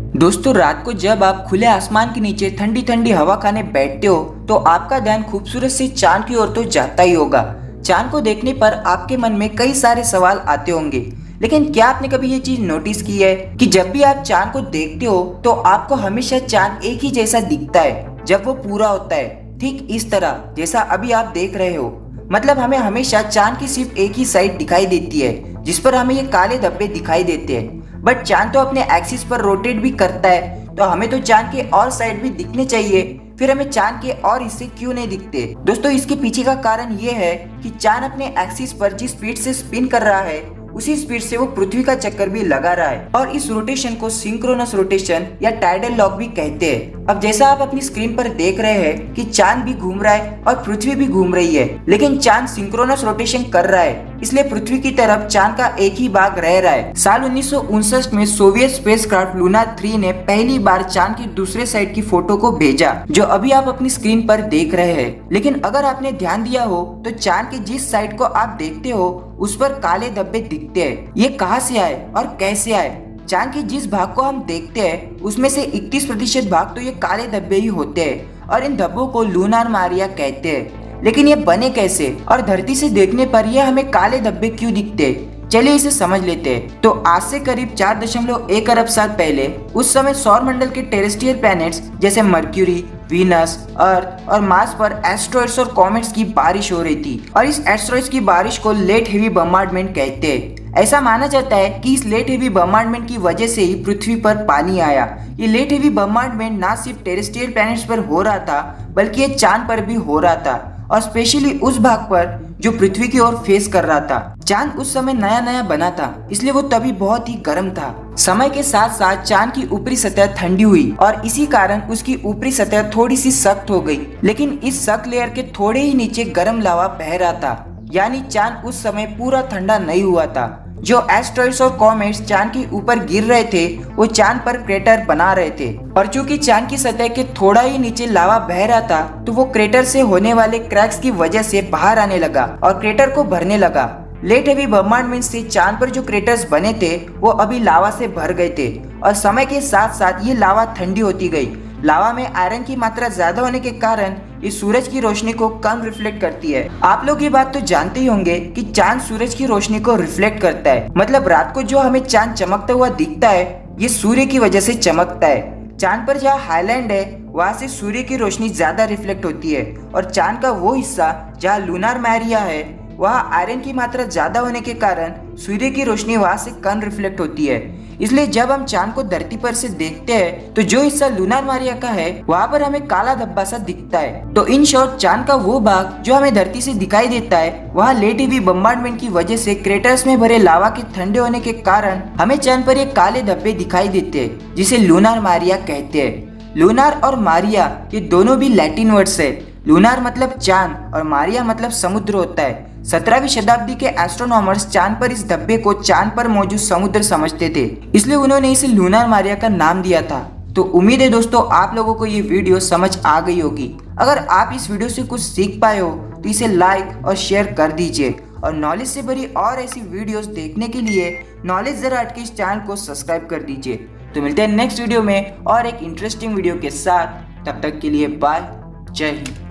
दोस्तों, रात को जब आप खुले आसमान के नीचे ठंडी ठंडी हवा खाने बैठते हो तो आपका ध्यान खूबसूरत से चांद की ओर तो जाता ही होगा। चांद को देखने पर आपके मन में कई सारे सवाल आते होंगे, लेकिन क्या आपने कभी ये चीज नोटिस की है कि जब भी आप चांद को देखते हो तो आपको हमेशा चांद एक ही जैसा दिखता है जब वो पूरा होता है, ठीक इस तरह जैसा अभी आप देख रहे हो। मतलब हमें हमेशा चांद की सिर्फ एक ही साइड दिखाई देती है जिस पर हमें ये काले धब्बे दिखाई देते हैं। बट चांद तो अपने एक्सिस पर रोटेट भी करता है, तो हमें तो चांद के और साइड भी दिखने चाहिए। फिर हमें चांद के और हिस्से क्यों नहीं दिखते? दोस्तों, इसके पीछे का कारण ये है कि चांद अपने एक्सिस पर जिस स्पीड से स्पिन कर रहा है उसी स्पीड से वो पृथ्वी का चक्कर भी लगा रहा है, और इस रोटेशन को सिंक्रोनस रोटेशन या टाइडल लॉक भी कहते हैं। अब जैसा आप अपनी स्क्रीन पर देख रहे हैं कि चांद भी घूम रहा है और पृथ्वी भी घूम रही है, लेकिन चांद सिंक्रोनस रोटेशन कर रहा है, इसलिए पृथ्वी की तरफ चांद का एक ही भाग रह रहा है। साल 1959 में सोवियत स्पेसक्राफ्ट लूनार 3 ने पहली बार चांद की दूसरे साइड की फोटो को भेजा, जो अभी आप अपनी स्क्रीन पर देख रहे हैं। लेकिन अगर आपने ध्यान दिया हो तो चांद के जिस साइड को आप देखते हो उस पर काले धब्बे दिखते हैं। ये कहां से आए और कैसे आए? चांद के जिस भाग को हम देखते हैं उसमें से 31% भाग तो ये काले धब्बे ही होते हैं, और इन धब्बों को लूनार मारिया कहते हैं। लेकिन ये बने कैसे और धरती से देखने पर ये हमें काले धब्बे क्यों दिखते? चलिए इसे समझ लेते हैं। तो आज से करीब 4.1 अरब साल पहले उस समय सौर मंडल के टेरेस्ट्रियल प्लैनेट्स जैसे मर्क्यूरी, वीनस, अर्थ और मार्स पर एस्ट्रॉइड्स और कॉमेट्स की बारिश हो रही थी, और इस एस्ट्रॉइड्स की बारिश को लेट हेवी बम्बार्डमेंट कहते हैं। ऐसा माना जाता है कि इस लेट हेवी बम्बार्डमेंट की वजह से ही पृथ्वी पर पानी आया। ये लेट हेवी बम्बार्डमेंट ना सिर्फ टेरेस्ट्रियल प्लैनेट्स पर हो रहा था बल्कि ये चांद पर भी हो रहा था, और स्पेशली उस भाग पर जो पृथ्वी की ओर फेस कर रहा था। चांद उस समय नया नया बना था, इसलिए वो तभी बहुत ही गर्म था। समय के साथ साथ चांद की ऊपरी सतह ठंडी हुई और इसी कारण उसकी ऊपरी सतह थोड़ी सी सख्त हो गई, लेकिन इस सख्त लेयर के थोड़े ही नीचे गर्म लावा बह रहा था, यानी चांद उस समय पूरा ठंडा नहीं हुआ था। जो एस्ट्रॉइड्स और कॉमेट्स चांद के ऊपर गिर रहे थे वो चांद पर क्रेटर बना रहे थे, और चूंकि चांद की सतह के थोड़ा ही नीचे लावा बह रहा था तो वो क्रेटर से होने वाले क्रैक्स की वजह से बाहर आने लगा और क्रेटर को भरने लगा। लेट हेवी बम्बार्डमेंट से चांद पर जो क्रेटर्स बने थे वो अभी लावा से भर गए थे, और समय के साथ साथ ये लावा ठंडी होती गई। लावा में आयरन की मात्रा ज्यादा होने के कारण इस सूरज की रोशनी को कम रिफ्लेक्ट करती है। आप लोग ये बात तो जानते ही होंगे कि चांद सूरज की रोशनी को रिफ्लेक्ट करता है। मतलब रात को जो हमें चांद चमकता हुआ दिखता है ये सूर्य की वजह से चमकता है। चांद पर जहाँ हाईलैंड है वहाँ से सूर्य की रोशनी ज्यादा रिफ्लेक्ट होती है, और चांद का वो हिस्सा जहाँ लूनार मैरिया है वहाँ आयरन की मात्रा ज्यादा होने के कारण सूर्य की रोशनी वहाँ से कम रिफ्लेक्ट होती है। इसलिए जब हम चांद को धरती पर से देखते हैं तो जो हिस्सा लूनार मारिया का है वहाँ पर हमें काला धब्बा सा दिखता है। तो इन शॉर्ट चांद का वो भाग जो हमें धरती से दिखाई देता है वहाँ लेट हेवी बम्बार्डमेंट की वजह से क्रेटर्स में भरे लावा के ठंडे होने के कारण हमें चांद पर ये काले धब्बे दिखाई देते हैं, जिसे लूनार मारिया कहते हैं। लूनार और मारिया ये दोनों भी लैटिन वर्ड्स है। लूनार मतलब चांद और मारिया मतलब समुद्र होता है। 17वीं शताब्दी के एस्ट्रोनॉमर्स चांद पर इस धब्बे को चांद पर मौजूद समुद्र समझते थे, इसलिए उन्होंने इसे लूनार मारिया का नाम दिया था। तो उम्मीद है दोस्तों आप लोगों को ये वीडियो समझ आ गई होगी। अगर आप इस वीडियो से कुछ सीख पाए हो तो इसे लाइक और शेयर कर दीजिए, और नॉलेज से भरी और ऐसी वीडियोस देखने के लिए नॉलेज जरा हट के इस चैनल को सब्सक्राइब कर दीजिए। तो मिलते हैं नेक्स्ट वीडियो में और एक इंटरेस्टिंग वीडियो के साथ। तब तक के लिए बाय, जय हिंद।